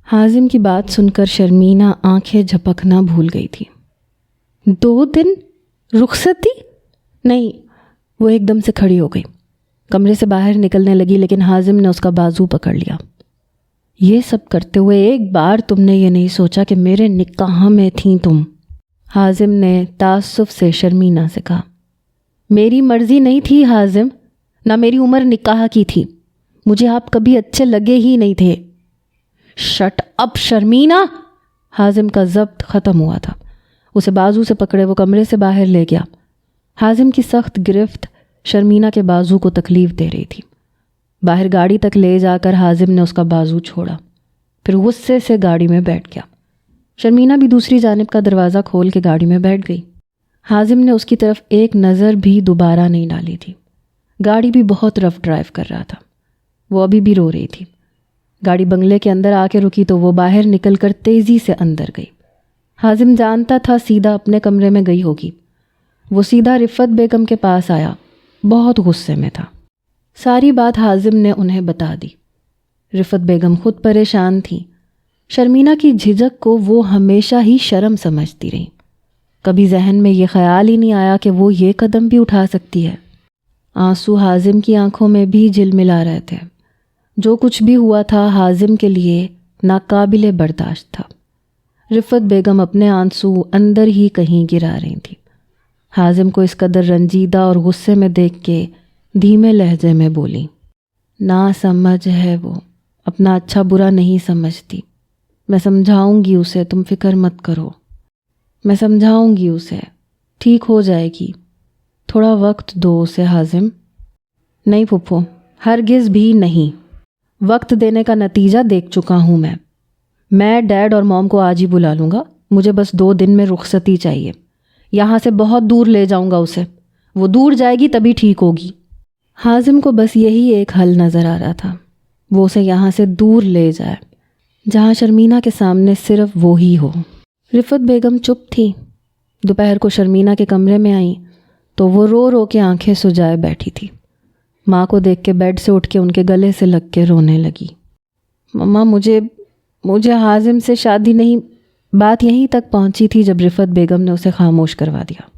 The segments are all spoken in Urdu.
حازم کی بات سن کر شرمینہ آنکھیں جھپکنا بھول گئی تھی۔ 2 دن رخصتی؟ نہیں، وہ ایک دم سے کھڑی ہو گئی، کمرے سے باہر نکلنے لگی، لیکن حازم نے اس کا بازو پکڑ لیا۔ یہ سب کرتے ہوئے ایک بار تم نے یہ نہیں سوچا کہ میرے نکاح میں تھیں تم؟ حازم نے تعصب سے شرمینہ سے کہا۔ میری مرضی نہیں تھی حازم، نہ میری عمر نکاح کی تھی، مجھے آپ کبھی اچھے لگے ہی نہیں تھے۔ Shut up شرمینہ! حازم کا ضبط ختم ہوا تھا، اسے بازو سے پکڑے وہ کمرے سے باہر لے گیا۔ حازم کی سخت گرفت شرمینہ کے بازو کو تکلیف دے رہی تھی۔ باہر گاڑی تک لے جا کر حازم نے اس کا بازو چھوڑا، پھر غصے سے گاڑی میں بیٹھ گیا۔ شرمینہ بھی دوسری جانب کا دروازہ کھول کے گاڑی میں بیٹھ گئی۔ حازم نے اس کی طرف ایک نظر بھی دوبارہ نہیں ڈالی تھی۔ گاڑی بھی بہت رف ڈرائیو کر رہا تھا، وہ ابھی بھی رو رہی تھی۔ گاڑی بنگلے کے اندر آ کے رکی تو وہ باہر نکل کر تیزی سے اندر گئی۔ حازم جانتا تھا سیدھا اپنے کمرے میں گئی ہوگی۔ وہ سیدھا رفت بیگم کے پاس آیا، بہت غصے میں تھا۔ ساری بات حازم نے انہیں بتا دی۔ رفت بیگم خود پریشان تھی۔ شرمینہ کی جھجک کو وہ ہمیشہ ہی شرم سمجھتی رہی، کبھی ذہن میں یہ خیال ہی نہیں آیا کہ وہ یہ قدم بھی اٹھا سکتی ہے۔ آنسو حازم کی آنکھوں میں بھی جھلملا رہے تھے۔ جو کچھ بھی ہوا تھا حازم کے لیے ناقابل برداشت تھا۔ رفت بیگم اپنے آنسو اندر ہی کہیں گرا رہی تھی۔ حازم کو اس قدر رنجیدہ اور غصے میں دیکھ کے دھیمے لہجے میں بولی، نا سمجھ ہے وہ، اپنا اچھا برا نہیں سمجھتی، میں سمجھاؤں گی اسے، تم فکر مت کرو، میں سمجھاؤں گی اسے، ٹھیک ہو جائے گی، تھوڑا وقت دو اسے حازم۔ نہیں پھپھو، ہرگز بھی نہیں، وقت دینے کا نتیجہ دیکھ چکا ہوں میں ڈیڈ اور موم کو آج ہی بلا لوں گا، مجھے بس 2 دن میں رخصتی چاہیے، یہاں سے بہت دور لے جاؤں گا اسے، وہ دور جائے گی تبھی ٹھیک ہوگی۔ حازم کو بس یہی ایک حل نظر آ رہا تھا، وہ اسے یہاں سے دور لے جائے جہاں شرمینہ کے سامنے صرف وہی ہو۔ رفت بیگم چپ تھی۔ دوپہر کو شرمینہ کے کمرے میں آئیں تو وہ رو رو کے آنکھیں سجائے بیٹھی تھی۔ ماں کو دیکھ کے بیڈ سے اٹھ کے ان کے گلے سے لگ کے رونے لگی۔ مما مجھے حازم سے شادی نہیں، بات یہیں تک پہنچی تھی جب رفت بیگم نے اسے خاموش کروا دیا۔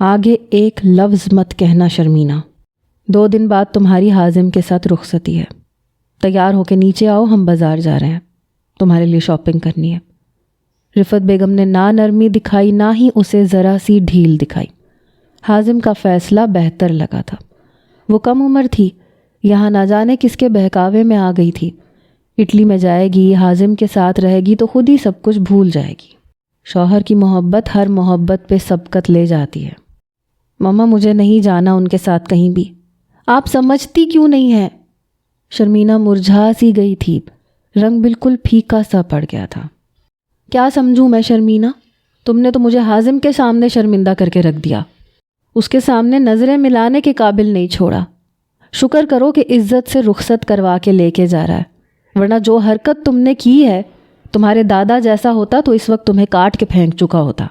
آگے ایک لفظ مت کہنا شرمینہ، 2 دن بعد تمہاری حازم کے ساتھ رخصتی ہے، تیار ہو کے نیچے آؤ، ہم بازار جا رہے ہیں، تمہارے لیے شاپنگ کرنی ہے۔ رفت بیگم نے نہ نرمی دکھائی نہ ہی اسے ذرا سی ڈھیل دکھائی۔ حازم کا فیصلہ بہتر لگا تھا۔ وہ کم عمر تھی، یہاں نہ جانے کس کے بہکاوے میں آ گئی تھی۔ اٹلی میں جائے گی، حازم کے ساتھ رہے گی تو خود ہی سب کچھ بھول جائے گی۔ شوہر کی محبت ہر محبت پہ سبقت لے جاتی ہے۔ مما مجھے نہیں جانا ان کے ساتھ کہیں بھی، آپ سمجھتی کیوں نہیں ہیں؟ شرمینہ مرجھا سی گئی تھی، رنگ بالکل پھیکا سا پڑ گیا تھا۔ کیا سمجھوں میں شرمینہ؟ تم نے تو مجھے حازم کے سامنے شرمندہ کر کے رکھ دیا، اس کے سامنے نظریں ملانے کے قابل نہیں چھوڑا۔ شکر کرو کہ عزت سے رخصت کروا کے لے کے جا رہا ہے، ورنہ جو حرکت تم نے کی ہے، تمہارے دادا جیسا ہوتا تو اس وقت تمہیں کاٹ کے پھینک چکا ہوتا۔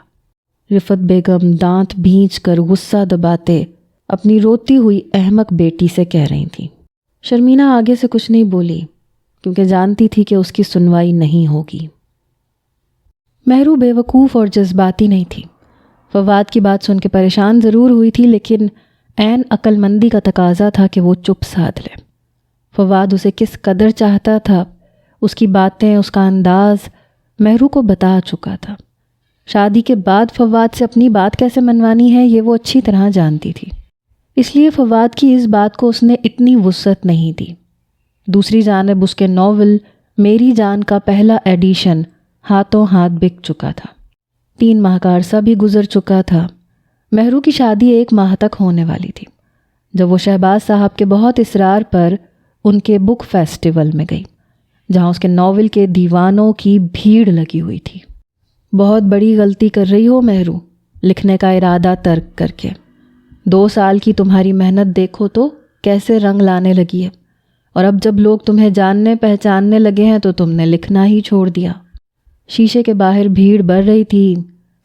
رفت بیگم دانت بھینچ کر غصہ دباتے اپنی روتی ہوئی احمق بیٹی سے کہہ رہی تھی۔ شرمینہ آگے سے کچھ نہیں بولی کیونکہ جانتی تھی کہ اس کی سنوائی نہیں ہوگی۔ مہرو بے وقوف اور جذباتی نہیں تھی۔ فواد کی بات سن کے پریشان ضرور ہوئی تھی، لیکن عین عقل مندی کا تقاضا تھا کہ وہ چپ سادھ لے۔ فواد اسے کس قدر چاہتا تھا، اس کی باتیں، اس کا انداز مہرو کو بتا چکا تھا۔ شادی کے بعد فواد سے اپنی بات کیسے منوانی ہے یہ وہ اچھی طرح جانتی تھی، اس لیے فواد کی اس بات کو اس نے اتنی وسعت نہیں دی۔ دوسری جانب اس کے ناول میری جان کا پہلا ایڈیشن ہاتھوں ہاتھ بک چکا تھا۔ 3 ماہ کا عرصہ بھی گزر چکا تھا۔ مہرو کی شادی 1 ماہ تک ہونے والی تھی جب وہ شہباز صاحب کے بہت اصرار پر ان کے بک فیسٹیول میں گئی، جہاں اس کے ناول کے دیوانوں کی بھیڑ لگی ہوئی تھی۔ بہت بڑی غلطی کر رہی ہو مہرو، لکھنے کا ارادہ ترک کر کے۔ 2 سال کی تمہاری محنت دیکھو تو کیسے رنگ لانے لگی ہے، اور اب جب لوگ تمہیں جاننے پہچاننے لگے ہیں تو تم نے لکھنا ہی چھوڑ دیا۔ شیشے کے باہر بھیڑ بڑھ رہی تھی،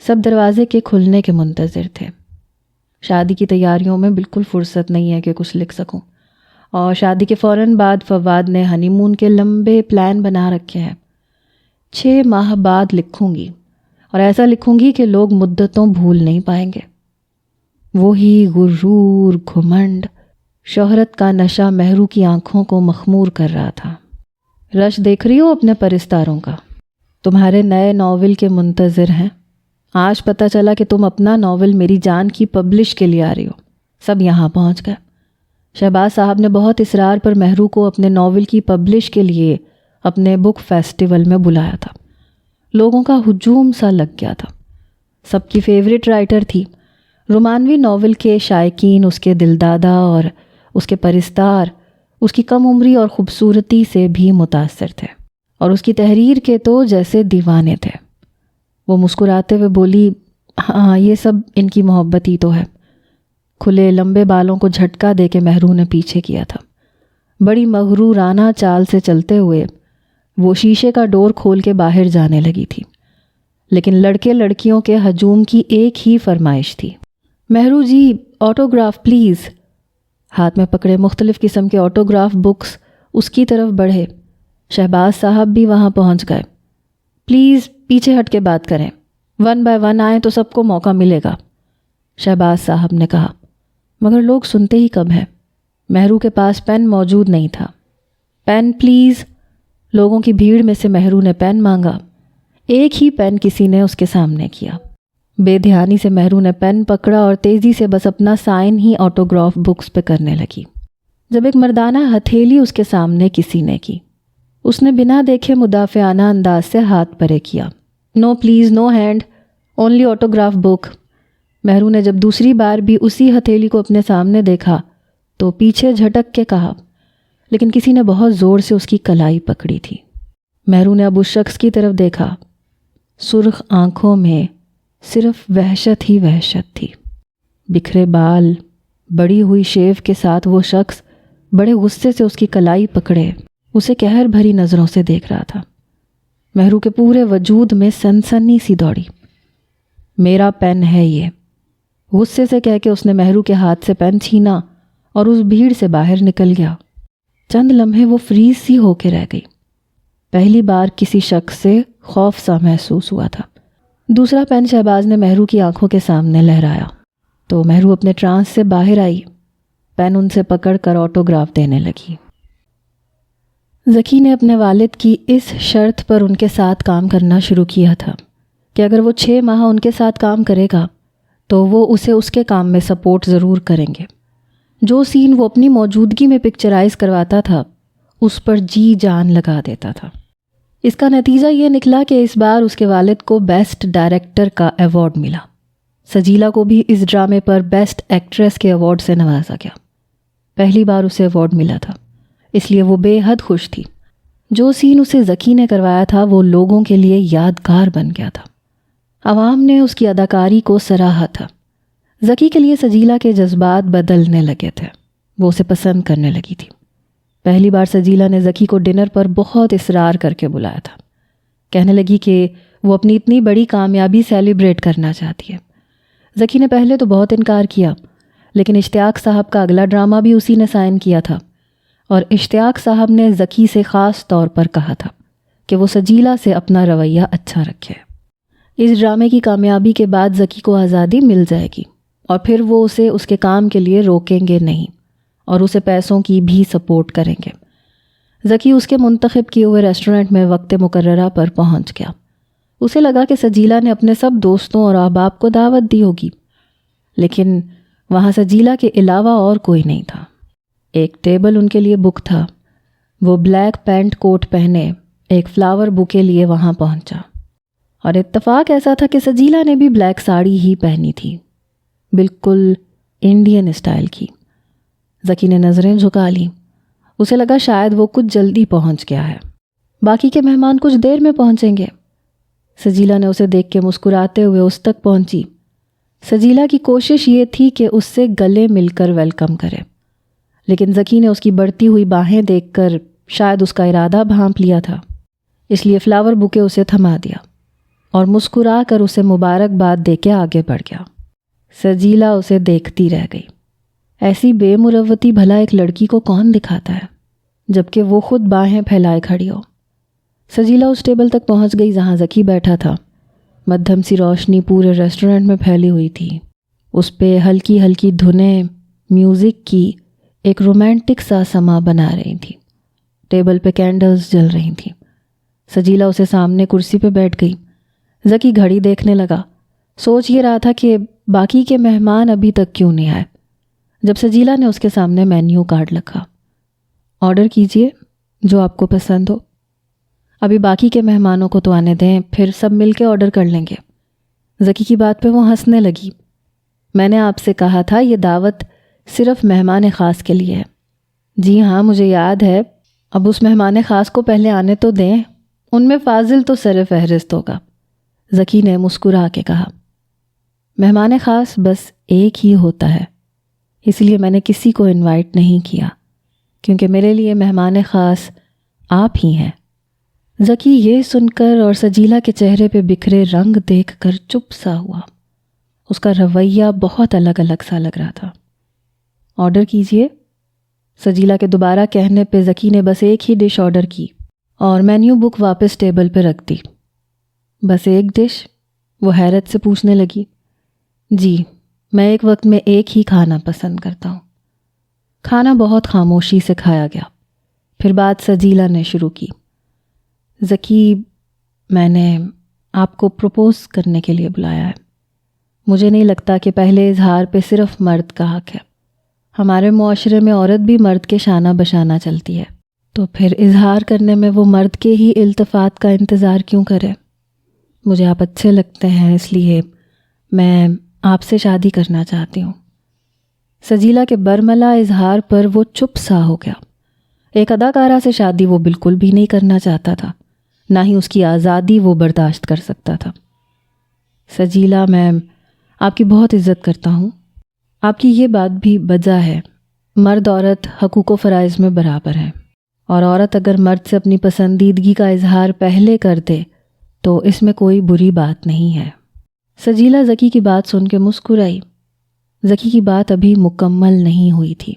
سب دروازے کے کھلنے کے منتظر تھے۔ شادی کی تیاریوں میں بالکل فرصت نہیں ہے کہ کچھ لکھ سکوں، اور شادی کے فوراً بعد فواد نے ہنی مون کے لمبے پلان بنا رکھے ہیں۔ 6 ماہ بعد لکھوں گی، اور ایسا لکھوں گی کہ لوگ مدتوں بھول نہیں پائیں گے۔ وہی غرور، گھمنڈ، شہرت کا نشہ مہرو کی آنکھوں کو مخمور کر رہا تھا۔ رش دیکھ رہی ہو اپنے پرستاروں کا؟ تمہارے نئے ناول کے منتظر ہیں۔ آج پتہ چلا کہ تم اپنا ناول میری جان کی پبلش کے لیے آ رہی ہو۔ سب یہاں پہنچ گئے۔ شہباز صاحب نے بہت اصرار پر مہرو کو اپنے ناول کی پبلش کے لیے اپنے بک فیسٹیول میں بلایا تھا۔ لوگوں کا ہجوم سا لگ گیا تھا۔ سب کی فیورٹ رائٹر تھی۔ رومانوی ناول کے شائقین اس کے دلدادہ اور اس کے پرستار اس کی کم عمری اور خوبصورتی سے بھی متاثر تھے، اور اس کی تحریر کے تو جیسے دیوانے تھے۔ وہ مسکراتے ہوئے بولی، ہاں یہ سب ان کی محبت ہی تو ہے۔ کھلے لمبے بالوں کو جھٹکا دے کے مہرو نے پیچھے کیا تھا۔ بڑی مغرورانہ چال سے چلتے ہوئے وہ شیشے کا ڈور کھول کے باہر جانے لگی تھی، لیکن لڑکے لڑکیوں کے ہجوم کی ایک ہی فرمائش تھی، مہرو جی آٹوگراف پلیز۔ ہاتھ میں پکڑے مختلف قسم کے آٹوگراف بکس اس کی طرف بڑھے۔ شہباز صاحب بھی وہاں پہنچ گئے۔ پلیز پیچھے ہٹ کے بات کریں، 1 بائی 1 آئیں تو سب کو موقع ملے گا، شہباز صاحب نے کہا۔ مگر لوگ سنتے ہی کب ہیں۔ مہرو کے پاس پین موجود نہیں تھا۔ Pen please. لوگوں کی بھیڑ میں سے مہرو نے پین مانگا۔ ایک ہی پین کسی نے اس کے سامنے کیا۔ بے دھیانی سے مہرو نے پین پکڑا اور تیزی سے بس اپنا سائن ہی آٹوگراف بکس پہ کرنے لگی، جب ایک مردانہ ہتھیلی اس کے سامنے کسی نے کی۔ اس نے بنا دیکھے مدافعانہ انداز سے ہاتھ پرے کیا۔ No please, no hand, only autograph book. Mehru نے جب دوسری بار بھی اسی ہتھیلی کو اپنے سامنے دیکھا تو پیچھے جھٹک کے کہا، لیکن کسی نے بہت زور سے اس کی کلائی پکڑی تھی۔ مہرو نے اب اس شخص کی طرف دیکھا۔ سرخ آنکھوں میں صرف وحشت ہی وحشت تھی۔ بکھرے بال، بڑی ہوئی شیو کے ساتھ وہ شخص بڑے غصے سے اس کی کلائی پکڑے اسے قہر بھری نظروں سے دیکھ رہا تھا۔ مہرو کے پورے وجود میں سنسنی سی دوڑی۔ میرا پین ہے یہ، غصے سے کہہ کے اس نے مہرو کے ہاتھ سے پین چھینا اور اس بھیڑ سے باہر نکل گیا۔ چند لمحے وہ فریز سی ہو کے رہ گئی۔ پہلی بار کسی شخص سے خوف سا محسوس ہوا تھا۔ دوسرا پین شہباز نے مہرو کی آنکھوں کے سامنے لہرایا تو مہرو اپنے ٹرانس سے باہر آئی۔ پین ان سے پکڑ کر آٹوگراف دینے لگی۔ ذکی نے اپنے والد کی اس شرط پر ان کے ساتھ کام کرنا شروع کیا تھا کہ اگر وہ 6 ماہ ان کے ساتھ کام کرے گا تو وہ اسے اس کے کام میں سپورٹ ضرور کریں گے۔ جو سین وہ اپنی موجودگی میں پکچرائز کرواتا تھا اس پر جی جان لگا دیتا تھا۔ اس کا نتیجہ یہ نکلا کہ اس بار اس کے والد کو بیسٹ ڈائریکٹر کا ایوارڈ ملا۔ سجیلا کو بھی اس ڈرامے پر بیسٹ ایکٹریس کے ایوارڈ سے نوازا گیا۔ پہلی بار اسے ایوارڈ ملا تھا، اس لیے وہ بے حد خوش تھی۔ جو سین اسے ذکی نے کروایا تھا وہ لوگوں کے لیے یادگار بن گیا تھا۔ عوام نے اس کی اداکاری کو سراہا تھا۔ ذکی کے لیے سجیلا کے جذبات بدلنے لگے تھے۔ وہ اسے پسند کرنے لگی تھی۔ پہلی بار سجیلا نے ذکی کو ڈنر پر بہت اصرار کر کے بلایا تھا۔ کہنے لگی کہ وہ اپنی اتنی بڑی کامیابی سیلیبریٹ کرنا چاہتی ہے۔ ذکی نے پہلے تو بہت انکار کیا، لیکن اشتیاق صاحب کا اگلا ڈرامہ بھی اسی نے سائن کیا تھا، اور اشتیاق صاحب نے ذکی سے خاص طور پر کہا تھا کہ وہ سجیلا سے اپنا رویہ اچھا رکھے۔ اس ڈرامے کی کامیابی کے بعد ذکی کو آزادی مل جائے گی، اور پھر وہ اسے اس کے کام کے لیے روکیں گے نہیں اور اسے پیسوں کی بھی سپورٹ کریں گے۔ ذکی اس کے منتخب کیے ہوئے ریسٹورنٹ میں وقت مقررہ پر پہنچ گیا۔ اسے لگا کہ سجیلا نے اپنے سب دوستوں اور احباب کو دعوت دی ہوگی، لیکن وہاں سجیلا کے علاوہ اور کوئی نہیں تھا۔ ایک ٹیبل ان کے لیے بک تھا۔ وہ بلیک پینٹ کوٹ پہنے ایک فلاور بوکے لیے وہاں پہنچا، اور اتفاق ایسا تھا کہ سجیلا نے بھی بلیک ساڑی ہی پہنی تھی، بالکل انڈین اسٹائل کی۔ ذکی نے نظریں جھکا لیں۔ اسے لگا شاید وہ کچھ جلدی پہنچ گیا ہے، باقی کے مہمان کچھ دیر میں پہنچیں گے۔ سجیلا نے اسے دیکھ کے مسکراتے ہوئے اس تک پہنچی۔ سجیلا کی کوشش یہ تھی کہ اس سے گلے مل کر ویلکم کرے، لیکن ذکی نے اس کی بڑھتی ہوئی باہیں دیکھ کر شاید اس کا ارادہ بھانپ لیا تھا، اس لیے فلاور بوکے اسے تھما دیا اور مسکرا کر اسے مبارکباد دے کے آگے بڑھ گیا۔ سجیلا اسے دیکھتی رہ گئی۔ ایسی بے مروتی بھلا ایک لڑکی کو کون دکھاتا ہے، جبکہ وہ خود باہیں پھیلائے کھڑی ہو۔ سجیلا اس ٹیبل تک پہنچ گئی جہاں ذکی بیٹھا تھا۔ مدھم سی روشنی پورے ریسٹورنٹ میں پھیلی ہوئی تھی۔ اس پہ ہلکی ہلکی دھنیں میوزک کی ایک رومانٹک سا سما بنا رہی تھی۔ ٹیبل پہ کینڈلز جل رہی تھیں۔ سجیلا اسے سامنے کرسی پہ بیٹھ گئی۔ ذکی گھڑی دیکھنے لگا، سوچ یہ رہا تھا کہ باقی کے مہمان ابھی تک کیوں نہیں آئے، جب سجیلا نے اس کے سامنے مینیو کارڈ رکھا۔ آرڈر کیجئے جو آپ کو پسند ہو، ابھی باقی کے مہمانوں کو تو آنے دیں، پھر سب مل کے آرڈر کر لیں گے۔ ذکی کی بات پہ وہ ہنسنے لگی۔ میں نے آپ سے کہا تھا یہ دعوت صرف مہمان خاص کے لیے ہے۔ جی ہاں مجھے یاد ہے، اب اس مہمان خاص کو پہلے آنے تو دیں، ان میں فاضل تو سر فہرست ہوگا، ذکی نے مسکرا کے کہا۔ مہمان خاص بس ایک ہی ہوتا ہے، اس لیے میں نے کسی کو انوائٹ نہیں کیا، کیونکہ میرے لیے مہمان خاص آپ ہی ہیں۔ ذکی یہ سن کر اور سجیلا کے چہرے پہ بکھرے رنگ دیکھ کر چپ سا ہوا۔ اس کا رویہ بہت الگ الگ سا لگ رہا تھا۔ آرڈر کیجئے، سجیلا کے دوبارہ کہنے پہ ذکی نے بس ایک ہی ڈش آرڈر کی اور مینیو بک واپس ٹیبل پہ رکھ دی۔ بس ایک ڈش؟ وہ حیرت سے پوچھنے لگی۔ جی، میں ایک وقت میں ایک ہی کھانا پسند کرتا ہوں۔ کھانا بہت خاموشی سے کھایا گیا۔ پھر بات سجیلا نے شروع کی۔ ذکی، میں نے آپ کو پروپوز کرنے کے لیے بلایا ہے۔ مجھے نہیں لگتا کہ پہلے اظہار پہ صرف مرد کا حق ہے۔ ہمارے معاشرے میں عورت بھی مرد کے شانہ بشانہ چلتی ہے، تو پھر اظہار کرنے میں وہ مرد کے ہی التفات کا انتظار کیوں کرے؟ مجھے آپ اچھے لگتے ہیں، اس لیے میں آپ سے شادی کرنا چاہتی ہوں۔ سجیلا کے برملا اظہار پر وہ چپ سا ہو گیا۔ ایک اداکارہ سے شادی وہ بالکل بھی نہیں کرنا چاہتا تھا، نہ ہی اس کی آزادی وہ برداشت کر سکتا تھا۔ سجیلا، میں آپ کی بہت عزت کرتا ہوں۔ آپ کی یہ بات بھی بجا ہے، مرد عورت حقوق و فرائض میں برابر ہیں، اور عورت اگر مرد سے اپنی پسندیدگی کا اظہار پہلے کر دے تو اس میں کوئی بری بات نہیں ہے۔ سجیلا ذکی کی بات سن کے مسکرائی۔ ذکی کی بات ابھی مکمل نہیں ہوئی تھی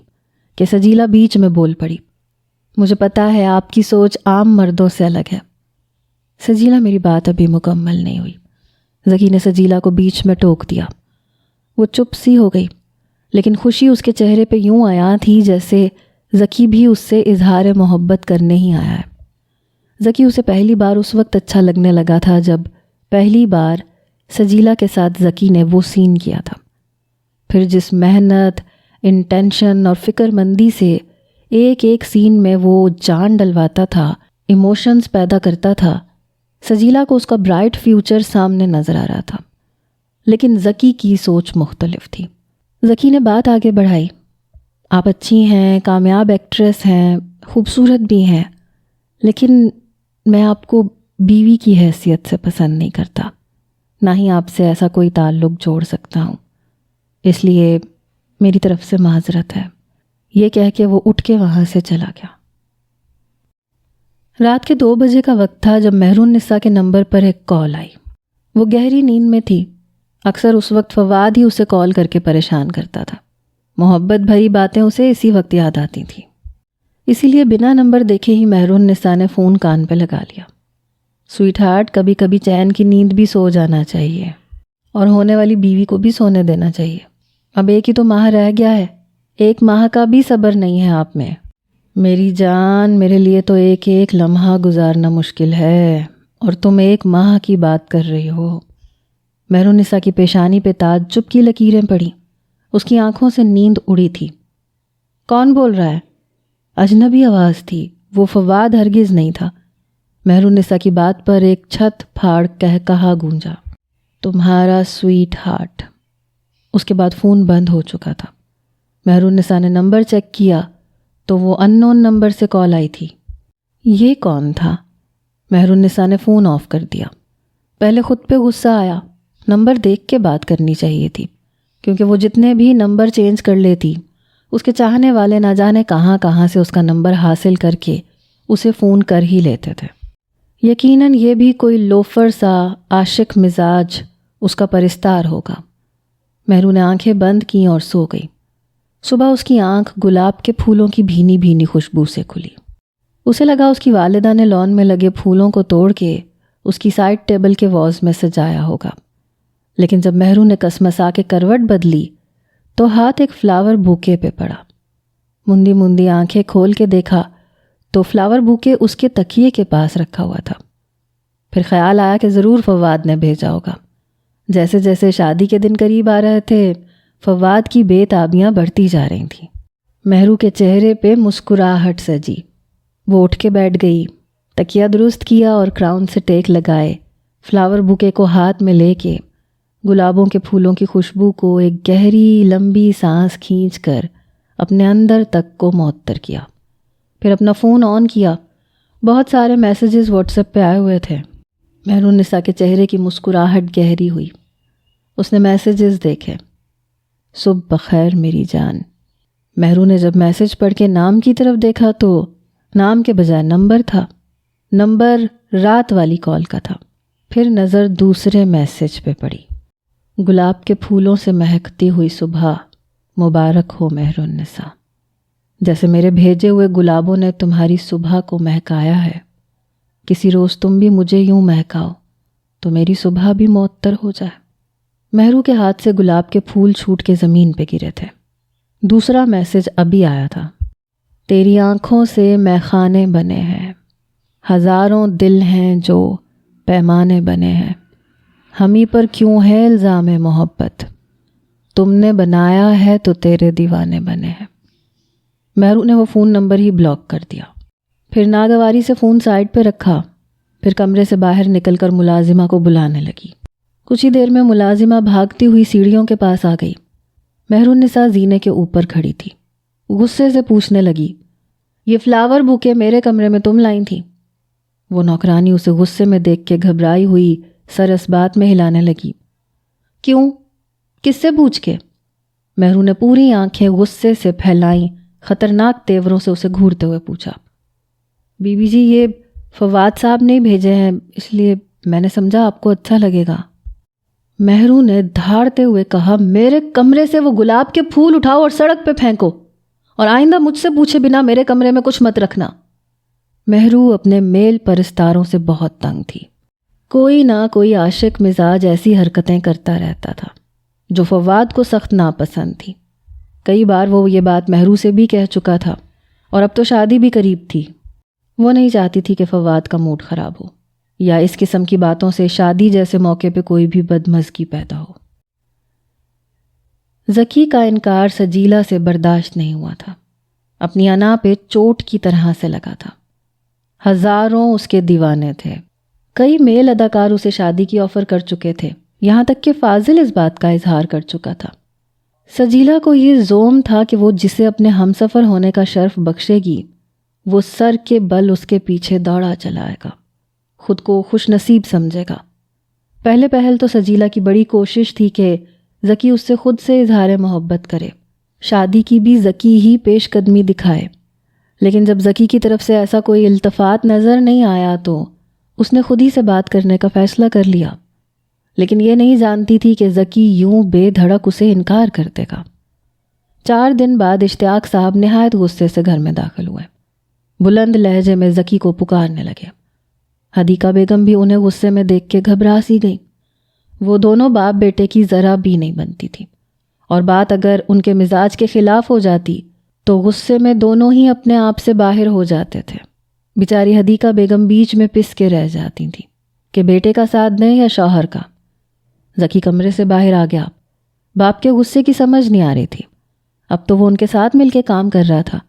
کہ سجیلا بیچ میں بول پڑی۔ مجھے پتا ہے آپ کی سوچ عام مردوں سے الگ ہے۔ سجیلا، میری بات ابھی مکمل نہیں ہوئی۔ ذکی نے سجیلا کو بیچ میں ٹوک دیا۔ وہ چپ سی ہو گئی، لیکن خوشی اس کے چہرے پہ یوں آیا تھی جیسے ذکی بھی اس سے اظہار محبت کرنے ہی آیا ہے۔ ذکی اسے پہلی بار اس وقت اچھا لگنے لگا تھا جب پہلی بار سجیلا کے ساتھ ذکی نے وہ سین کیا تھا۔ پھر جس محنت، انٹینشن اور فکر مندی سے ایک ایک سین میں وہ جان ڈلواتا تھا، ایموشنز پیدا کرتا تھا، سجیلا کو اس کا برائٹ فیوچر سامنے نظر آ رہا تھا۔ لیکن ذکی کی سوچ مختلف تھی۔ ذکی نے بات آگے بڑھائی۔ آپ اچھی ہیں، کامیاب ایکٹریس ہیں، خوبصورت بھی ہیں، لیکن میں آپ کو بیوی کی حیثیت سے پسند نہیں کرتا، نہ ہی آپ سے ایسا کوئی تعلق جوڑ سکتا ہوں، اس لیے میری طرف سے معذرت ہے۔ یہ کہہ کے وہ اٹھ کے وہاں سے چلا گیا۔ رات کے 2 بجے کا وقت تھا جب مہرون نساء کے نمبر پر ایک کال آئی۔ وہ گہری نیند میں تھی۔ اکثر اس وقت فواد ہی اسے کال کر کے پریشان کرتا تھا۔ محبت بھری باتیں اسے اسی وقت یاد آتی تھیں، اسی لیے بنا نمبر دیکھے ہی مہرون نساء نے فون کان پہ لگا لیا۔ سویٹ ہارٹ، کبھی کبھی چین کی نیند بھی سو جانا چاہیے، اور ہونے والی بیوی کو بھی سونے دینا چاہیے۔ اب 1 ہی تو ماہ رہ گیا ہے، 1 ماہ کا بھی صبر نہیں ہے آپ میں۔ میری جان، میرے لیے تو ایک ایک لمحہ گزارنا مشکل ہے، اور تم 1 ماہ کی بات کر رہی ہو۔ مہرون نساء کی پیشانی پہ تعجب کی لکیریں پڑیں۔ اس کی آنکھوں سے نیند اڑی تھی۔ کون بول رہا ہے؟ اجنبی آواز تھی، وہ فواد ہرگز نہیں تھا۔ مہرون نساء کی بات پر ایک چھت پھاڑ کہا گونجا، تمہارا سویٹ ہارٹ۔ اس کے بعد فون بند ہو چکا تھا۔ مہرون نساء نے نمبر چیک کیا تو وہ ان نون نمبر سے کال آئی تھی۔ یہ کون تھا؟ مہرون نساء نے فون آف کر دیا۔ پہلے خود پہ غصہ آیا، نمبر دیکھ کے بات کرنی چاہیے تھی، کیونکہ وہ جتنے بھی نمبر چینج کر لیتی، اس کے چاہنے والے نہ جانے کہاں کہاں سے اس کا نمبر حاصل کر کے اسے فون کر ہی لیتے تھے۔ یقیناً یہ بھی کوئی لوفر سا عاشق مزاج اس کا پرستار ہوگا۔ مہرون نے آنکھیں بند کیں اور سو گئی۔ صبح اس کی آنکھ گلاب کے پھولوں کی بھینی بھینی خوشبو سے کھلی۔ اسے لگا اس کی والدہ نے لان میں لگے پھولوں کو توڑ کے اس کی سائڈ ٹیبل کے واز میں سجایا ہوگا، لیکن جب مہرو نے کسمسا کے کروٹ بدلی تو ہاتھ ایک فلاور بوکے پہ پڑا۔ مندی مندی آنکھیں کھول کے دیکھا تو فلاور بوکے اس کے تکیے کے پاس رکھا ہوا تھا۔ پھر خیال آیا کہ ضرور فواد نے بھیجا ہوگا۔ جیسے جیسے شادی کے دن قریب آ رہے تھے، فواد کی بے تابیاں بڑھتی جا رہی تھیں۔ مہرو کے چہرے پہ مسکراہٹ سجی۔ وہ اٹھ کے بیٹھ گئی، تکیہ درست کیا اور کراؤن سے ٹیک لگائے، فلاور بوکے کو ہاتھ میں لے کے گلابوں کے پھولوں کی خوشبو کو ایک گہری لمبی سانس کھینچ کر اپنے اندر تک کو معطر کیا۔ پھر اپنا فون آن کیا۔ بہت سارے میسیجز واٹس ایپ پہ آئے ہوئے تھے۔ مہرو النساء کے چہرے کی مسکراہٹ گہری ہوئی۔ اس نے میسیجز دیکھے۔ صبح بخیر میری جان۔ مہرو نے جب میسیج پڑھ کے نام کی طرف دیکھا تو نام کے بجائے نمبر تھا۔ نمبر رات والی کال کا تھا۔ پھر نظر دوسرے میسیج پہ پڑی۔ گلاب کے پھولوں سے مہکتی ہوئی صبح، مبارک ہو مہر النساء۔ جیسے میرے بھیجے ہوئے گلابوں نے تمہاری صبح کو مہکایا ہے، کسی روز تم بھی مجھے یوں مہکاؤ تو میری صبح بھی معطر ہو جائے۔ مہرو کے ہاتھ سے گلاب کے پھول چھوٹ کے زمین پہ گرے تھے۔ دوسرا میسیج ابھی آیا تھا۔ تیری آنکھوں سے میخانے بنے ہیں، ہزاروں دل ہیں جو پیمانے بنے ہیں، ہمیں پر کیوں ہے الزام محبت، تم نے بنایا ہے تو تیرے دیوانے بنے ہیں۔ مہرو نے وہ فون نمبر ہی بلاک کر دیا۔ پھر ناگواری سے فون سائڈ پہ رکھا۔ پھر کمرے سے باہر نکل کر ملازمہ کو بلانے لگی۔ کچھ ہی دیر میں ملازمہ بھاگتی ہوئی سیڑھیوں کے پاس آ گئی۔ مہر النساء زینے کے اوپر کھڑی تھی۔ غصے سے پوچھنے لگی، یہ فلاور بوکے میرے کمرے میں تم لائی تھی؟ وہ نوکرانی اسے غصے میں دیکھ کے گھبرائی ہوئی سر اس بات میں ہلانے لگی۔ کیوں؟ کس سے پوچھ کے؟ مہرو نے پوری آنکھیں غصے سے پھیلائیں، خطرناک تیوروں سے اسے گھورتے ہوئے پوچھا۔ بی بی جی، یہ فواد صاحب نے بھیجے ہیں، اس لیے میں نے سمجھا آپ کو اچھا لگے گا۔ مہرو نے دھاڑتے ہوئے کہا، میرے کمرے سے وہ گلاب کے پھول اٹھاؤ اور سڑک پہ پھینکو، اور آئندہ مجھ سے پوچھے بنا میرے کمرے میں کچھ مت رکھنا۔ مہرو اپنے میل پرستاروں سے بہت تنگ تھی۔ کوئی نہ کوئی عاشق مزاج ایسی حرکتیں کرتا رہتا تھا جو فواد کو سخت ناپسند تھی۔ کئی بار وہ یہ بات مہرو سے بھی کہہ چکا تھا، اور اب تو شادی بھی قریب تھی۔ وہ نہیں چاہتی تھی کہ فواد کا موڈ خراب ہو، یا اس قسم کی باتوں سے شادی جیسے موقع پہ کوئی بھی بدمزگی پیدا ہو۔ ذکی کا انکار سجیلا سے برداشت نہیں ہوا تھا۔ اپنی انا پہ چوٹ کی طرح سے لگا تھا۔ ہزاروں اس کے دیوانے تھے۔ کئی میل اداکار اسے شادی کی آفر کر چکے تھے، یہاں تک کہ فاضل اس بات کا اظہار کر چکا تھا۔ سجیلا کو یہ زوم تھا کہ وہ جسے اپنے ہمسفر ہونے کا شرف بخشے گی، وہ سر کے بل اس کے پیچھے دوڑا چلائے گا، خود کو خوش نصیب سمجھے گا۔ پہلے پہل تو سجیلا کی بڑی کوشش تھی کہ ذکی اس سے خود سے اظہار محبت کرے، شادی کی بھی ذکی ہی پیش قدمی دکھائے، لیکن جب ذکی کی طرف سے ایسا کوئی التفات نظر نہیں آیا تو اس نے خود ہی سے بات کرنے کا فیصلہ کر لیا۔ لیکن یہ نہیں جانتی تھی کہ ذکی یوں بے دھڑک اسے انکار کر دے گا۔ 4 دن بعد اشتیاق صاحب نہایت غصے سے گھر میں داخل ہوئے۔ بلند لہجے میں ذکی کو پکارنے لگے۔ حدیقہ بیگم بھی انہیں غصے میں دیکھ کے گھبرا سی گئی۔ وہ دونوں باپ بیٹے کی ذرا بھی نہیں بنتی تھی، اور بات اگر ان کے مزاج کے خلاف ہو جاتی تو غصے میں دونوں ہی اپنے آپ سے باہر ہو جاتے تھے۔ بیچاری حدیقہ بیگم بیچ میں پس کے رہ جاتی تھی کہ بیٹے کا ساتھ دیں یا شوہر کا۔ ذکی کمرے سے باہر آ گیا۔ باپ کے غصے کی سمجھ نہیں آ رہی تھی۔ اب تو وہ ان کے ساتھ مل کے کام کر رہا تھا،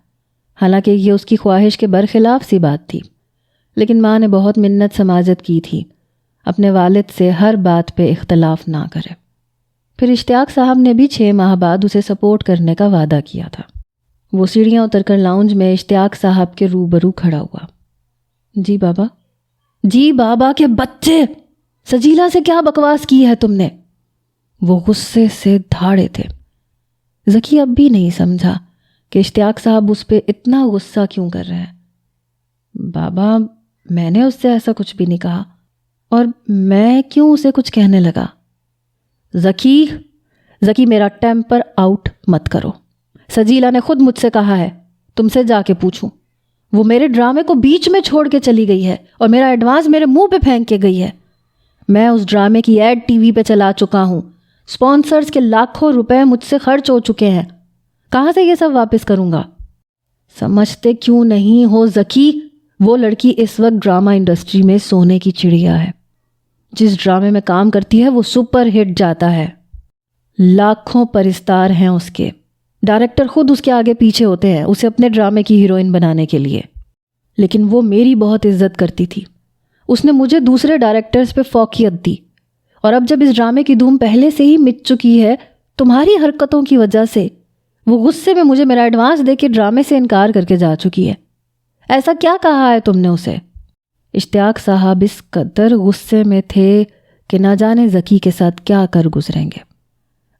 حالانکہ یہ اس کی خواہش کے برخلاف سی بات تھی، لیکن ماں نے بہت منت سماجت کی تھی اپنے والد سے ہر بات پہ اختلاف نہ کرے۔ پھر اشتیاق صاحب نے بھی 6 ماہ بعد اسے سپورٹ کرنے کا وعدہ کیا تھا۔ وہ سیڑھیاں اتر کر لاؤنج میں اشتیاق صاحب کے روبرو کھڑا ہوا۔ جی بابا؟ جی بابا کے بچے، سجیلا سے کیا بکواس کی ہے تم نے؟ وہ غصے سے دھاڑے تھے۔ ذکی اب بھی نہیں سمجھا کہ اشتیاق صاحب اس پہ اتنا غصہ کیوں کر رہے ہیں۔ بابا، میں نے اس سے ایسا کچھ بھی نہیں کہا، اور میں کیوں اسے کچھ کہنے لگا؟ ذکی میرا ٹیمپر آؤٹ مت کرو۔ سجیلا نے خود مجھ سے کہا ہے تم سے جا کے پوچھوں، وہ میرے ڈرامے کو بیچ میں چھوڑ کے چلی گئی ہے اور میرا ایڈوانس میرے منہ پہ پھینک کے گئی ہے. میں اس ڈرامے کی ایڈ ٹی وی پہ چلا چکا ہوں. اسپانسرز کے لاکھوں روپے مجھ سے خرچ ہو چکے ہیں. کہاں سے یہ سب واپس کروں گا؟ سمجھتے کیوں نہیں ہو ذکی، وہ لڑکی اس وقت ڈرامہ انڈسٹری میں سونے کی چڑیا ہے. جس ڈرامے میں کام کرتی ہے وہ سپر ہٹ جاتا ہے. لاکھوں پرستار ہیں اس کے. ڈائریکٹر خود اس کے آگے پیچھے ہوتے ہیں اسے اپنے ڈرامے کی ہیروئن بنانے کے لیے. لیکن وہ میری بہت عزت کرتی تھی. اس نے مجھے دوسرے ڈائریکٹرز پہ فوقیت دی. اور اب جب اس ڈرامے کی دھوم پہلے سے ہی مٹ چکی ہے تمہاری حرکتوں کی وجہ سے، وہ غصے میں مجھے میرا ایڈوانس دے کے ڈرامے سے انکار کر کے جا چکی ہے. ایسا کیا کہا ہے تم نے اسے؟ اشتیاق صاحب اس قدر غصے میں تھے کہ نہ جانے ذکی کے ساتھ کیا کر گزریں گے.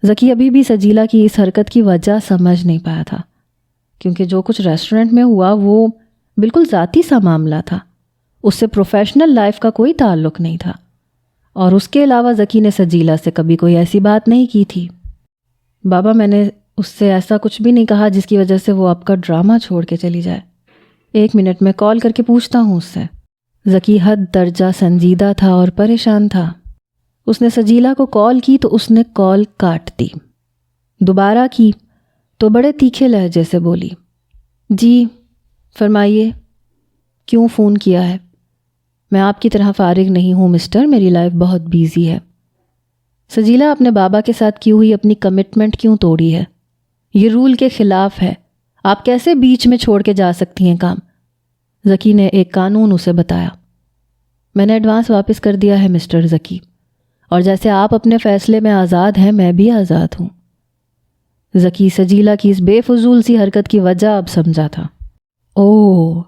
ذکی ابھی بھی سجیلا کی اس حرکت کی وجہ سمجھ نہیں پایا تھا، کیونکہ جو کچھ ریسٹورنٹ میں ہوا وہ بالکل ذاتی سا معاملہ تھا. اس سے پروفیشنل لائف کا کوئی تعلق نہیں تھا. اور اس کے علاوہ ذکی نے سجیلا سے کبھی کوئی ایسی بات نہیں کی تھی. بابا، میں نے اس سے ایسا کچھ بھی نہیں کہا جس کی وجہ سے وہ آپ کا ڈرامہ چھوڑ کے چلی جائے. 1 منٹ میں کال کر کے پوچھتا ہوں اس سے. ذکی حد درجہ سنجیدہ تھا اور پریشان تھا. اس نے سجیلا کو کال کی تو اس نے کال کاٹ دی. دوبارہ کی تو بڑے تیکھے لہجے سے بولی، جی فرمائیے، کیوں فون کیا ہے؟ میں آپ کی طرح فارغ نہیں ہوں مسٹر، میری لائف بہت بیزی ہے. سجیلا اپنے بابا کے ساتھ کی ہوئی اپنی کمٹمنٹ کیوں توڑی ہے؟ یہ رول کے خلاف ہے. آپ کیسے بیچ میں چھوڑ کے جا سکتی ہیں کام؟ ذکی نے ایک قانون اسے بتایا. میں نے ایڈوانس واپس کر دیا ہے مسٹر ذکی، اور جیسے آپ اپنے فیصلے میں آزاد ہیں میں بھی آزاد ہوں. ذکی سجیلا کی اس بے فضول سی حرکت کی وجہ اب سمجھا تھا. اوہ،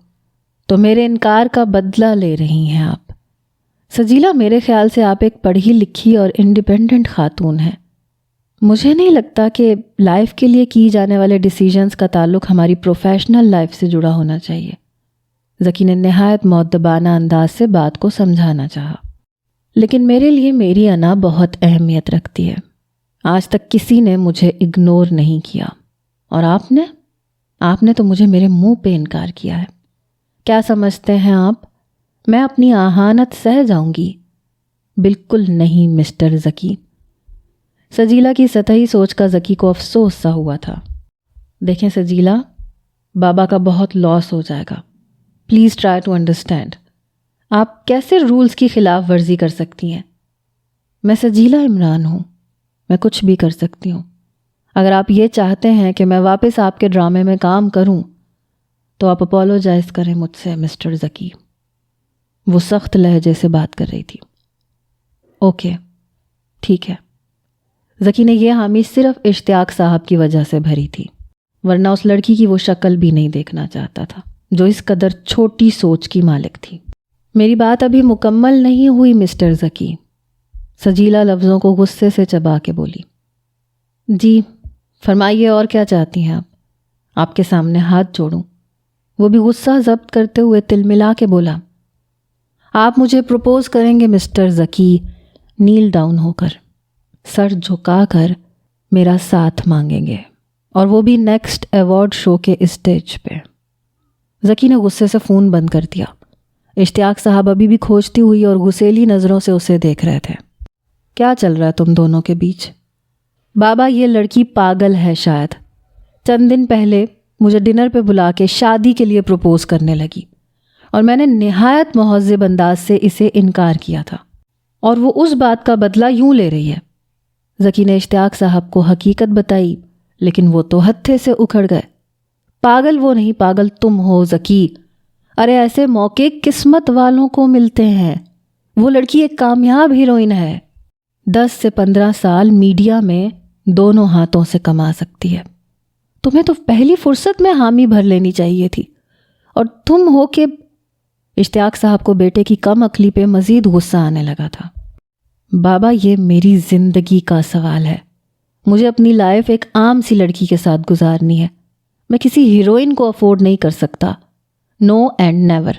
تو میرے انکار کا بدلہ لے رہی ہیں آپ. سجیلا، میرے خیال سے آپ ایک پڑھی لکھی اور انڈیپینڈنٹ خاتون ہیں. مجھے نہیں لگتا کہ لائف کے لیے کی جانے والے ڈیسیجنز کا تعلق ہماری پروفیشنل لائف سے جڑا ہونا چاہیے. ذکی نے نہایت مؤدبانہ انداز سے بات کو سمجھانا چاہا. لیکن میرے لیے میری انا بہت اہمیت رکھتی ہے. آج تک کسی نے مجھے اگنور نہیں کیا، اور آپ نے تو مجھے میرے منہ پہ انکار کیا ہے. کیا سمجھتے ہیں آپ میں اپنی آہانت سہ جاؤں گی؟ بالکل نہیں مسٹر ذکی. سجیلا کی سطحی سوچ کا ذکی کو افسوس سا ہوا تھا. دیکھیں سجیلا، بابا کا بہت لاس ہو جائے گا. Please try to understand. آپ کیسے رولز کی خلاف ورزی کر سکتی ہیں؟ میں سجیلا عمران ہوں، میں کچھ بھی کر سکتی ہوں. اگر آپ یہ چاہتے ہیں کہ میں واپس آپ کے ڈرامے میں کام کروں تو آپ اپولوجائز کریں مجھ سے مسٹر ذکی. وہ سخت لہجے سے بات کر رہی تھی. اوکے ٹھیک ہے. ذکی نے یہ حامی صرف اشتیاق صاحب کی وجہ سے بھری تھی، ورنہ اس لڑکی کی وہ شکل بھی نہیں دیکھنا چاہتا تھا جو اس قدر چھوٹی سوچ کی مالک تھی. میری بات ابھی مکمل نہیں ہوئی مسٹر ذکی. سجیلا لفظوں کو غصے سے چبا کے بولی. جی فرمائیے، اور کیا چاہتی ہیں آپ کے سامنے ہاتھ جوڑوں. وہ بھی غصہ ضبط کرتے ہوئے تلملا کے بولا، آپ مجھے پروپوز کریں گے مسٹر ذکی، نیل ڈاؤن ہو کر، سر جھکا کر میرا ساتھ مانگیں گے، اور وہ بھی نیکسٹ ایوارڈ شو کے اسٹیج پہ. ذکی نے غصے سے فون بند کر دیا. اشتیاق صاحب ابھی بھی کھوجتی ہوئی اور غسیلی نظروں سے اسے دیکھ رہے تھے. کیا چل رہا ہے تم دونوں کے بیچ؟ بابا، یہ لڑکی پاگل ہے شاید. چند دن پہلے مجھے ڈنر پہ بلا کے شادی کے لیے پروپوز کرنے لگی، اور میں نے نہایت مہذب انداز سے اسے انکار کیا تھا، اور وہ اس بات کا بدلہ یوں لے رہی ہے. ذکی نے اشتیاق صاحب کو حقیقت بتائی، لیکن وہ تو ہتھے سے اکھڑ گئے. پاگل وہ نہیں، پاگل تم ہو ذکی. ارے ایسے موقع قسمت والوں کو ملتے ہیں. وہ لڑکی ایک کامیاب ہیروئن ہے، 10 سے 15 سال میڈیا میں دونوں ہاتھوں سے کما سکتی ہے. تمہیں تو پہلی فرصت میں حامی بھر لینی چاہیے تھی، اور تم ہو کہ... اشتیاق صاحب کو بیٹے کی کم عقلی پہ مزید غصہ آنے لگا تھا. بابا، یہ میری زندگی کا سوال ہے. مجھے اپنی لائف ایک عام سی لڑکی کے ساتھ گزارنی ہے. میں کسی ہیروئن کو افورڈ نہیں کر سکتا. نو اینڈ نیور.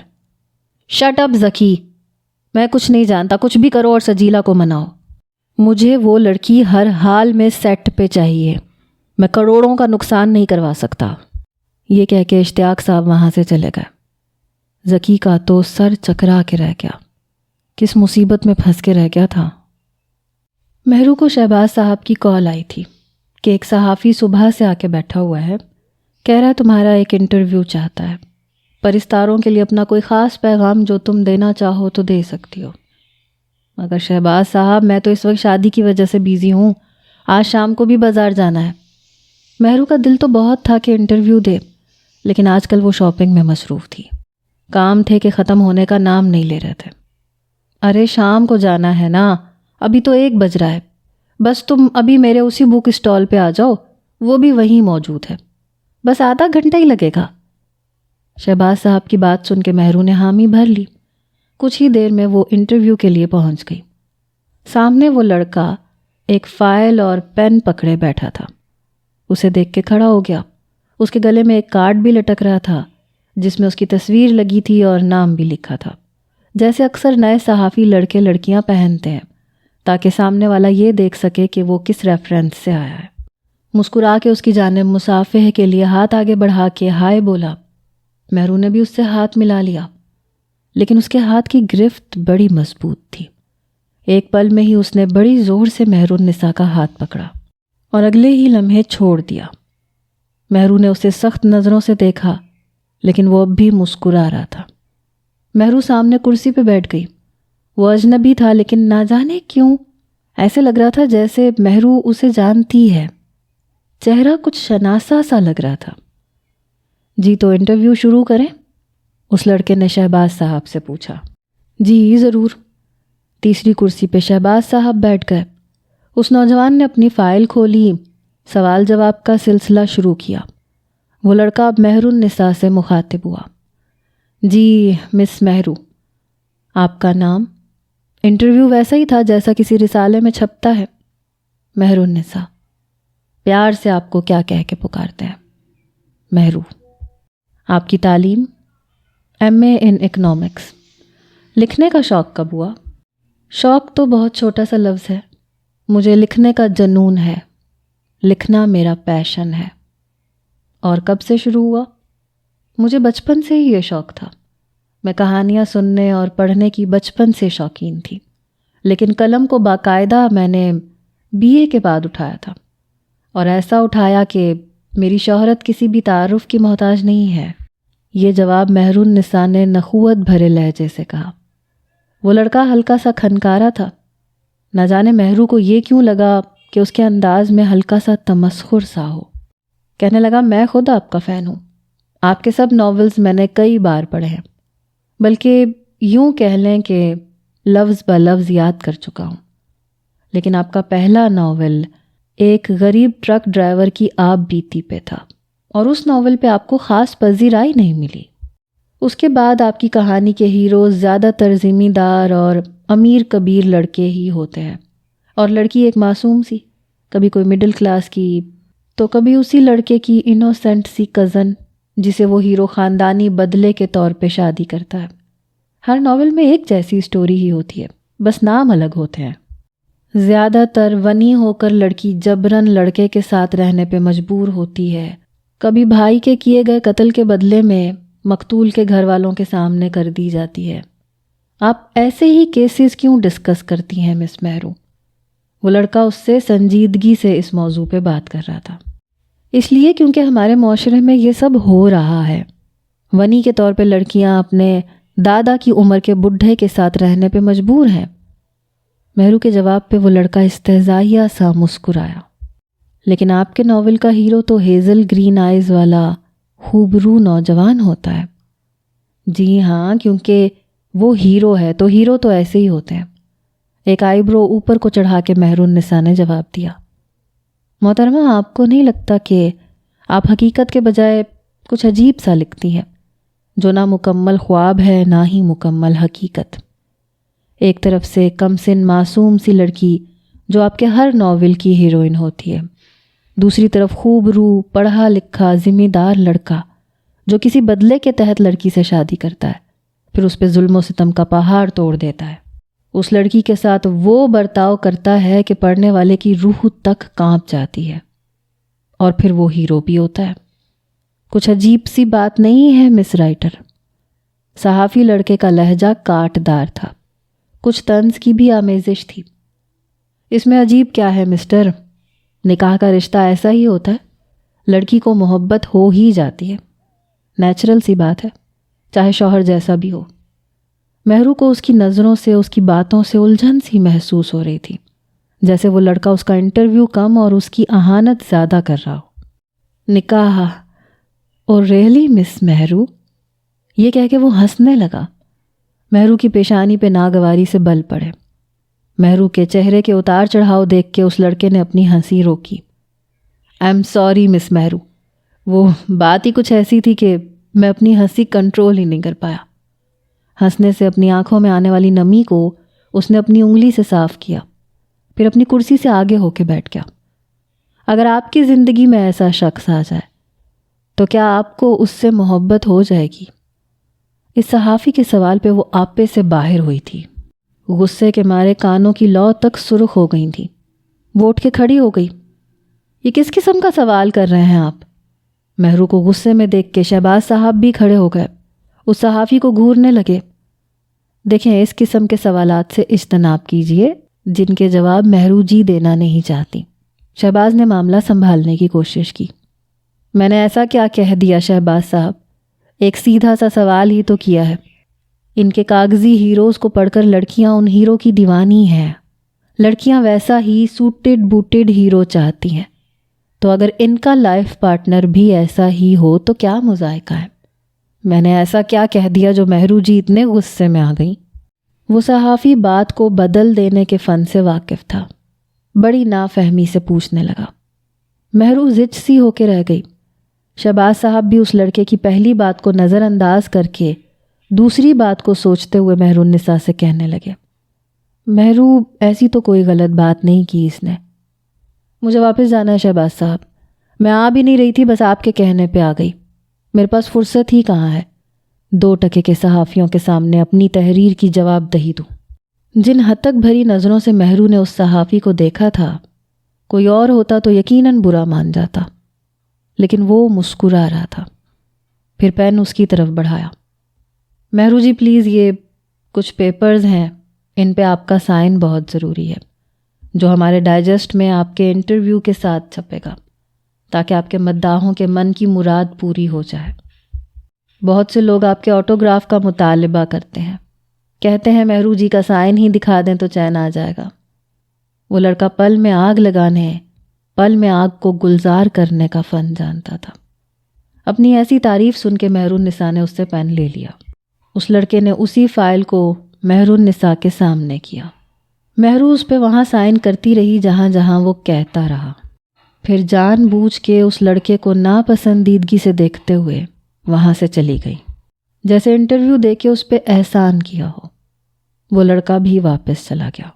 شٹ اپ ذکی. میں کچھ نہیں جانتا. کچھ بھی کرو اور سجیلا کو مناؤ. مجھے وہ لڑکی ہر حال میں سیٹ پہ چاہیے. میں کروڑوں کا نقصان نہیں کروا سکتا. یہ کہہ کے اشتیاق صاحب وہاں سے چلے گئے. ذکی کا تو سر چکرا کے رہ گیا، کس مصیبت میں پھنس کے رہ گیا تھا۔ مہرو کو شہباز صاحب کی کال آئی تھی کہ ایک صحافی صبح سے آ کے بیٹھا ہوا ہے، کہہ رہا ہے تمہارا ایک انٹرویو چاہتا ہے، پرستاروں کے لیے اپنا کوئی خاص پیغام جو تم دینا چاہو تو دے سکتی ہو۔ مگر شہباز صاحب میں تو اس وقت شادی کی وجہ سے بیزی ہوں، آج شام کو بھی بازار جانا ہے۔ مہرو کا دل تو بہت تھا کہ انٹرویو دے، لیکن آج کل وہ شاپنگ میں مصروف تھی، کام تھے کہ ختم ہونے کا نام نہیں لے رہے تھے۔ ارے شام کو جانا ہے نا، ابھی تو 1 بج رہا ہے، بس تم ابھی میرے اسی بک اسٹال پہ آ جاؤ، وہ بھی وہیں موجود ہے، بس آدھا گھنٹہ ہی لگے گا۔ شہباز صاحب کی بات سن کے مہرو نے حامی بھر لی۔ کچھ ہی دیر میں وہ انٹرویو کے لیے پہنچ گئی۔ سامنے وہ لڑکا ایک فائل اور پین پکڑے بیٹھا تھا، اسے دیکھ کے کھڑا ہو گیا۔ اس کے گلے میں ایک کارڈ بھی لٹک رہا تھا جس میں اس کی تصویر لگی تھی اور نام بھی لکھا تھا، جیسے اکثر نئے صحافی لڑکے لڑکیاں پہنتے ہیں تاکہ سامنے والا یہ دیکھ سکے کہ وہ کس ریفرنس سے آیا ہے۔ مسکرا کے اس کی جانب مصافحے کے لیے ہاتھ آگے بڑھا کے ہائے بولا۔ مہرو نے بھی اس سے ہاتھ ملا لیا، لیکن اس کے ہاتھ کی گرفت بڑی مضبوط تھی۔ ایک پل میں ہی اس نے بڑی زور سے مہر النساء کا ہاتھ پکڑا اور اگلے ہی لمحے چھوڑ دیا۔ مہرو نے اسے سخت نظروں سے دیکھا، لیکن وہ اب بھی مسکرا رہا تھا۔ مہرو سامنے کرسی پہ بیٹھ گئی۔ وہ اجنبی تھا، لیکن نہ جانے کیوں ایسے لگ رہا تھا جیسے مہرو اسے جانتی ہے۔ چہرہ کچھ شناسا سا لگ رہا تھا۔ جی تو انٹرویو شروع کریں؟ اس لڑکے نے شہباز صاحب سے پوچھا۔ جی ضرور۔ تیسری کرسی پہ شہباز صاحب بیٹھ گئے۔ اس نوجوان نے اپنی فائل کھولی، سوال جواب کا سلسلہ شروع کیا۔ وہ لڑکا اب مہر النساء سے مخاطب ہوا۔ جی مس مہرو، آپ کا نام؟ انٹرویو ویسا ہی تھا جیسا کسی رسالے میں چھپتا ہے۔ مہر النساء، پیار سے آپ کو کیا کہہ کے پکارتے ہیں؟ مہرو، آپ کی تعلیم؟ MA in economics. لکھنے کا شوق کب ہوا؟ شوق تو بہت چھوٹا سا لفظ ہے، مجھے لکھنے کا جنون ہے، لکھنا میرا پیشن ہے۔ اور کب سے شروع ہوا؟ مجھے بچپن سے ہی یہ شوق تھا، میں کہانیاں سننے اور پڑھنے کی بچپن سے شوقین تھی، لیکن قلم کو باقاعدہ میں نے BA کے بعد اٹھایا تھا، اور ایسا اٹھایا کہ میری شہرت کسی بھی تعارف کی محتاج نہیں ہے۔ یہ جواب مہر النساء نے نخوت بھرے لہجے سے کہا۔ وہ لڑکا ہلکا سا کھنکارا تھا۔ نہ جانے مہرو کو یہ کیوں لگا کہ اس کے انداز میں ہلکا سا تمسخر سا ہو۔ کہنے لگا، میں خود آپ کا فین ہوں، آپ کے سب ناولز میں نے کئی بار پڑھے ہیں، بلکہ یوں کہہ لیں کہ لفظ بہ لفظ یاد کر چکا ہوں، لیکن آپ کا پہلا ناول ایک غریب ٹرک ڈرائیور کی آپ بیتی پہ تھا، اور اس ناول پہ آپ کو خاص پذیرائی نہیں ملی۔ اس کے بعد آپ کی کہانی کے ہیروز زیادہ تر ذمہ دار اور امیر کبیر لڑکے ہی ہوتے ہیں، اور لڑکی ایک معصوم سی، کبھی کوئی مڈل کلاس کی تو کبھی اسی لڑکے کی انوسینٹ سی کزن جسے وہ ہیرو خاندانی بدلے کے طور پہ شادی کرتا ہے۔ ہر ناول میں ایک جیسی سٹوری ہی ہوتی ہے، بس نام الگ ہوتے ہیں۔ زیادہ تر ونی ہو کر لڑکی جبراً لڑکے کے ساتھ رہنے پہ مجبور ہوتی ہے، کبھی بھائی کے کیے گئے قتل کے بدلے میں مقتول کے گھر والوں کے سامنے کر دی جاتی ہے۔ آپ ایسے ہی کیسز کیوں ڈسکس کرتی ہیں مس مہرو؟ وہ لڑکا اس سے سنجیدگی سے اس موضوع پہ بات کر رہا تھا۔ اس لیے کیونکہ ہمارے معاشرے میں یہ سب ہو رہا ہے۔ ونی کے طور پہ لڑکیاں اپنے دادا کی عمر کے بڈھے کے ساتھ رہنے پہ مجبور ہیں۔ مہرو کے جواب پہ وہ لڑکا استہزائیہ سا مسکرایا۔ لیکن آپ کے ناول کا ہیرو تو ہیزل گرین آئیز والا خوبرو نوجوان ہوتا ہے۔ جی ہاں، کیونکہ وہ ہیرو ہے تو ہیرو تو ایسے ہی ہوتے ہیں۔ ایک آئی برو اوپر کو چڑھا کے مہر النساء نے جواب دیا۔ محترمہ، آپ کو نہیں لگتا کہ آپ حقیقت کے بجائے کچھ عجیب سا لکھتی ہیں، جو نہ مکمل خواب ہے نہ ہی مکمل حقیقت؟ ایک طرف سے کم سن معصوم سی لڑکی جو آپ کے ہر ناول کی ہیروئن ہوتی ہے، دوسری طرف خوب رو پڑھا لکھا ذمہ دار لڑکا جو کسی بدلے کے تحت لڑکی سے شادی کرتا ہے، پھر اس پہ ظلم و ستم کا پہاڑ توڑ دیتا ہے، اس لڑکی کے ساتھ وہ برتاؤ کرتا ہے کہ پڑھنے والے کی روح تک کانپ جاتی ہے، اور پھر وہ ہیرو بھی ہوتا ہے۔ کچھ عجیب سی بات نہیں ہے مس رائٹر؟ صحافی لڑکے کا لہجہ کاٹ دار تھا، کچھ طنز کی بھی آمیزش تھی۔ اس میں عجیب کیا ہے مسٹر؟ نکاح کا رشتہ ایسا ہی ہوتا ہے، لڑکی کو محبت ہو ہی جاتی ہے، نیچرل سی بات ہے، چاہے شوہر جیسا بھی ہو۔ مہرو کو اس کی نظروں سے، اس کی باتوں سے الجھن سی محسوس ہو رہی تھی، جیسے وہ لڑکا اس کا انٹرویو کم اور اس کی اہانت زیادہ کر رہا ہو۔ نکاح؟ اور ریئلی مس مہرو؟ یہ کہہ کے وہ ہنسنے لگا۔ مہرو کی پیشانی پہ ناگواری سے بل پڑے۔ مہرو کے چہرے کے اتار چڑھاؤ دیکھ کے اس لڑکے نے اپنی ہنسی روکی۔ آئی ایم سوری مس مہرو، وہ بات ہی کچھ ایسی تھی کہ میں اپنی ہنسی کنٹرول ہی نہیں کر پایا۔ ہنسنے سے اپنی آنکھوں میں آنے والی نمی کو اس نے اپنی انگلی سے صاف کیا، پھر اپنی کرسی سے آگے ہو کے بیٹھ گیا۔ اگر آپ کی زندگی میں ایسا شخص آ جائے تو کیا آپ کو اس سے محبت ہو جائے گی؟ اس صحافی کے سوال پہ وہ آپے سے باہر ہوئی تھی۔ غصے کے مارے کانوں کی لو تک سرخ ہو گئی تھی۔ وہ اٹھ کے کھڑی ہو گئی۔ یہ کس قسم کا سوال کر رہے ہیں آپ؟ مہرو کو غصے میں دیکھ کے شہباز صاحب بھی کھڑے ہو گئے، اس صحافی کو گھورنے لگے۔ دیکھیں، اس قسم کے سوالات سے اجتناب کیجیے جن کے جواب مہرو جی دینا نہیں چاہتی۔ شہباز نے معاملہ سنبھالنے کی کوشش کی۔ میں نے ایسا کیا کہہ دیا شہباز صاحب؟ ایک سیدھا سا سوال ہی تو کیا ہے۔ ان کے کاغذی ہیروز کو پڑھ کر لڑکیاں ان ہیرو کی دیوانی ہیں۔ لڑکیاں ویسا ہی سوٹڈ بوٹڈ ہیرو چاہتی ہیں، تو اگر ان کا لائف پارٹنر بھی ایسا ہی ہو تو کیا مذائقہ ہے؟ میں نے ایسا کیا کہہ دیا جو مہرو جی اتنے غصے میں آ گئیں؟ وہ صحافی بات کو بدل دینے کے فن سے واقف تھا، بڑی نافہمی سے پوچھنے لگا۔ مہرو زچ سی ہو کے رہ گئی۔ شہباز صاحب بھی اس لڑکے کی پہلی بات کو نظر انداز کر کے دوسری بات کو سوچتے ہوئے مہرو النساء سے کہنے لگے، مہرو ایسی تو کوئی غلط بات نہیں کی اس نے۔ مجھے واپس جانا ہے شہباز صاحب، میں آ بھی نہیں رہی تھی، بس آپ کے کہنے پہ آ گئی، میرے پاس فرصت ہی کہاں ہے 2 ٹکے کے صحافیوں کے سامنے اپنی تحریر کی جواب دہی دوں۔ جن ہتک بھری نظروں سے مہرو نے اس صحافی کو دیکھا تھا، کوئی اور ہوتا تو یقیناً برا مان جاتا، لیکن وہ مسکرا رہا تھا۔ پھر پین اس کی طرف بڑھایا۔ مہرو جی پلیز، یہ کچھ پیپرز ہیں، ان پہ آپ کا سائن بہت ضروری ہے، جو ہمارے ڈائجسٹ میں آپ کے انٹرویو کے ساتھ چھپے گا، تاکہ آپ کے مداحوں کے من کی مراد پوری ہو جائے۔ بہت سے لوگ آپ کے آٹوگراف کا مطالبہ کرتے ہیں، کہتے ہیں مہرو جی کا سائن ہی دکھا دیں تو چین آ جائے گا۔ وہ لڑکا پل میں آگ لگانے، پل میں آگ کو گلزار کرنے کا فن جانتا تھا۔ اپنی ایسی تعریف سن کے مہرو النساء نے اس سے پین لے لیا۔ اس لڑکے نے اسی فائل کو مہرو النساء کے سامنے کیا۔ مہرو اس پہ وہاں سائن کرتی رہی جہاں جہاں وہ کہتا رہا، پھر جان بوجھ کے اس لڑکے کو ناپسندیدگی سے دیکھتے ہوئے وہاں سے چلی گئی، جیسے انٹرویو دے کے اس پہ احسان کیا ہو۔ وہ لڑکا بھی واپس چلا گیا۔